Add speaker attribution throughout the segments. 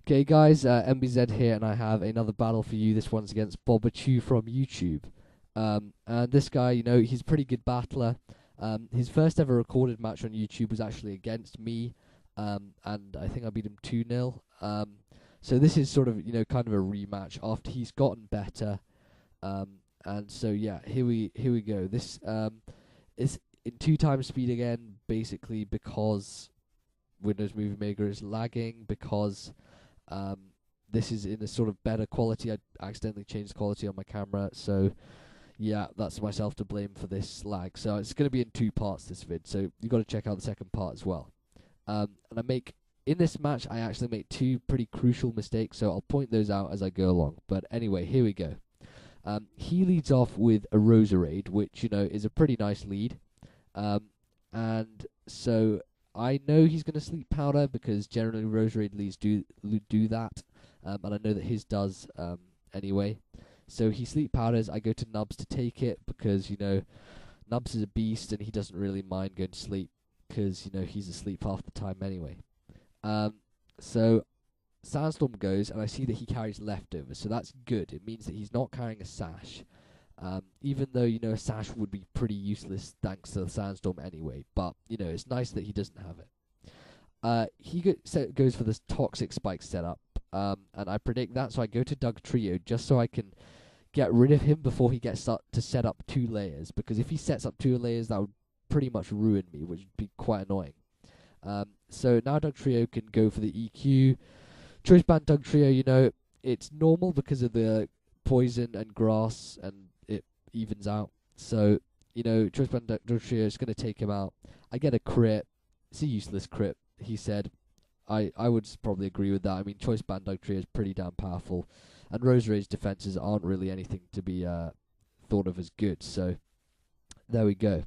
Speaker 1: Okay, guys, MBZ here, and I have another battle for you. This one's against BobbaChu from YouTube. And this guy, he's a pretty good battler. His first ever recorded match on YouTube was actually against me, and I think I beat him 2-0. So this is sort of, kind of a rematch after he's gotten better. And so yeah, here we go. This is in 2 times speed again, basically because Windows Movie Maker is lagging because um, this is in a sort of better quality. I accidentally changed the quality on my camera, so yeah, that's myself to blame for this lag. So it's going to be in 2 parts, this vid, so you've got to check out the second part as well. And in this match, I actually make 2 pretty crucial mistakes, so I'll point those out as I go along. But anyway, here we go. He leads off with a Roserade, which, is a pretty nice lead. And so I know he's going to sleep powder because generally Roserade leads do that, and I know that his does anyway. So he sleep powders. I go to Nubs to take it because Nubs is a beast and he doesn't really mind going to sleep because he's asleep half the time anyway. So Sandstorm goes and I see that he carries leftovers, so that's good. It means that he's not carrying a sash. Even though a sash would be pretty useless thanks to the Sandstorm anyway, but it's nice that he doesn't have it. Goes for this toxic spike setup, and I predict that, so I go to Doug Trio just so I can get rid of him before he gets to set up 2 layers, because if he sets up 2 layers, that would pretty much ruin me, which would be quite annoying. So now Doug Trio can go for the EQ. Choice band Doug Trio, it's normal because of the poison and grass, and it evens out. So, Choice band Doug Trio is going to take him out. I get a crit. It's a useless crit, he said. I would probably agree with that. I mean, Choice band Doug Trio is pretty damn powerful, and Roserade's defenses aren't really anything to be thought of as good. So, there we go.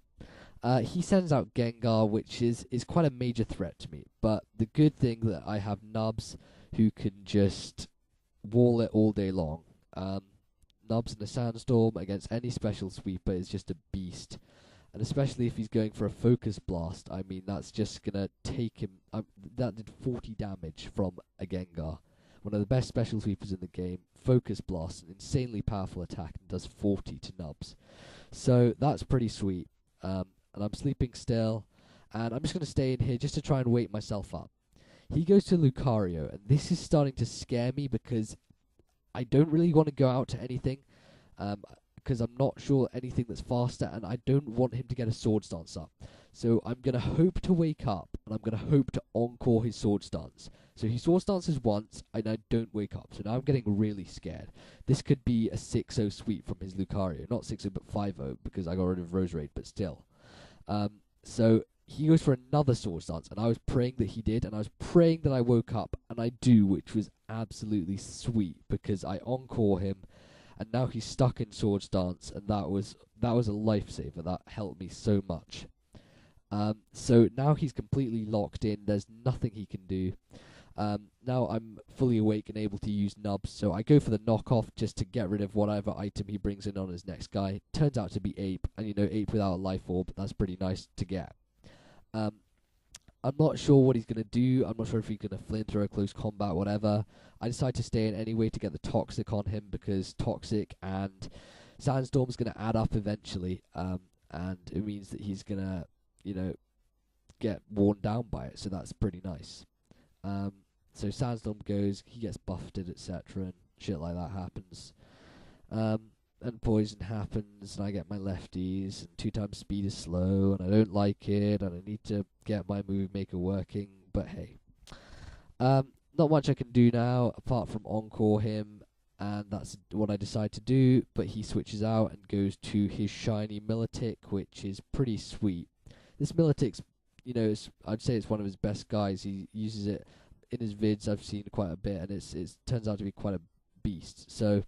Speaker 1: He sends out Gengar, which is quite a major threat to me. But the good thing that I have Nubs, who can just wall it all day long. Nubs in a Sandstorm against any special sweeper is just a beast. And especially if he's going for a Focus Blast, I mean, that's just going to take him... that did 40 damage from a Gengar. One of the best special sweepers in the game. Focus Blast, an insanely powerful attack, and does 40 to Nubs. So that's pretty sweet. And I'm sleeping still. And I'm just going to stay in here just to try and wake myself up. He goes to Lucario, and this is starting to scare me because I don't really want to go out to anything, because I'm not sure anything that's faster, and I don't want him to get a Swords Dance up. So I'm going to hope to wake up, and I'm going to hope to encore his Swords Dance. So he Swords Dances once, and I don't wake up. So now I'm getting really scared. This could be a 6-0 sweep from his Lucario. Not 6-0, but 5-0, because I got rid of Roserade, but still. So he goes for another Swords Dance, and I was praying that he did, and I was praying that I woke up, and I do, which was absolutely sweet, because I encore him, and now he's stuck in Swords Dance, and that was a lifesaver. That helped me so much. So now he's completely locked in. There's nothing he can do. Now I'm fully awake and able to use Nubs, so I go for the knockoff just to get rid of whatever item he brings in on his next guy. Turns out to be Ape, and Ape without a life orb, that's pretty nice to get. I'm not sure what he's going to do. I'm not sure if he's going to flint or a close combat, whatever. I decide to stay in anyway to get the Toxic on him, because Toxic and Sandstorm's going to add up eventually, and it means that he's going to, get worn down by it, so that's pretty nice. So Sandstorm goes, he gets buffeted, etc., and shit like that happens. And poison happens, and I get my lefties, and 2 times speed is slow, and I don't like it, and I need to get my Movie Maker working, but hey. Not much I can do now, apart from encore him, and that's what I decide to do, but he switches out and goes to his shiny Milotic, which is pretty sweet. This Milotic's, I'd say it's one of his best guys. He uses it in his vids, I've seen quite a bit, and it turns out to be quite a beast. So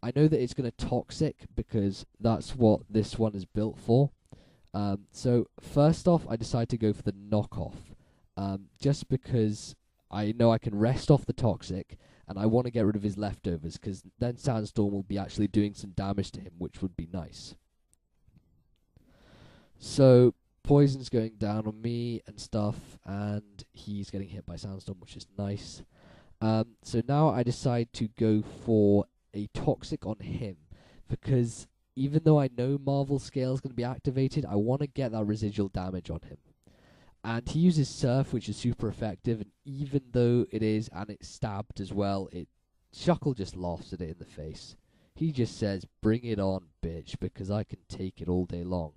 Speaker 1: I know that it's going to Toxic, because that's what this one is built for. So first off, I decide to go for the knockoff, just because I know I can rest off the Toxic, and I want to get rid of his leftovers, because then Sandstorm will be actually doing some damage to him, which would be nice. So Poison's going down on me and stuff, and he's getting hit by Sandstorm, which is nice. So now I decide to go for a toxic on him, because even though I know Marvel Scale is going to be activated, I want to get that residual damage on him. And he uses Surf, which is super effective, and even though it is, and it's stabbed as well, Shuckle just laughs at it in the face. He just says, "Bring it on, bitch, because I can take it all day long."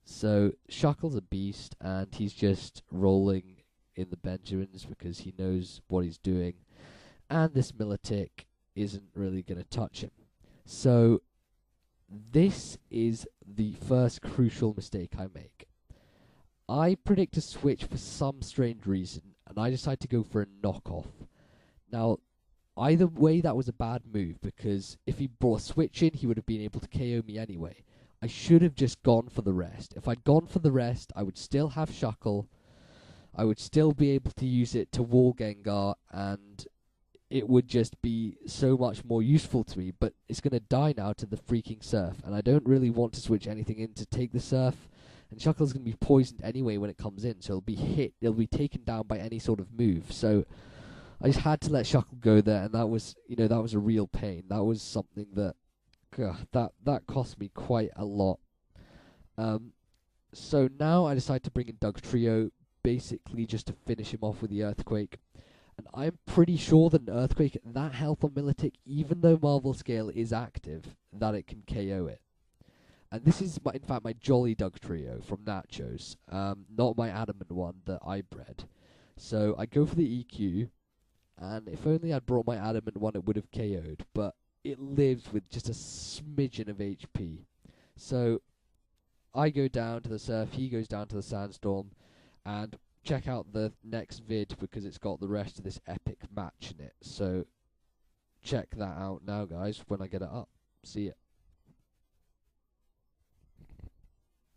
Speaker 1: So Shuckle's a beast, and he's just rolling in the Benjamins because he knows what he's doing, and this Militic isn't really going to touch him. So this is the first crucial mistake I make. I predict a switch for some strange reason, and I decide to go for a knockoff. Now, either way, that was a bad move, because if he brought a switch in, he would have been able to KO me anyway. I should have just gone for the rest. If I'd gone for the rest, I would still have Shuckle, I would still be able to use it to wall Gengar, and it would just be so much more useful to me, but it's going to die now to the freaking Surf, and I don't really want to switch anything in to take the Surf, and Shuckle's going to be poisoned anyway when it comes in, so it'll be taken down by any sort of move, so I just had to let Shuckle go there, and that was a real pain. That was something that cost me quite a lot. So now I decide to bring in Dugtrio, basically just to finish him off with the Earthquake. And I'm pretty sure that an Earthquake at that health on Militic, even though Marvel Scale is active, that it can KO it. And this is, in fact, my Jolly Dugtrio from Nachos, not my Adamant one that I bred. So I go for the EQ, and if only I'd brought my Adamant one, it would have KO'd, but it lives with just a smidgen of HP. So I go down to the Surf, he goes down to the Sandstorm, and check out the next vid because it's got the rest of this epic match in it. So check that out now, guys, when I get it up. See ya.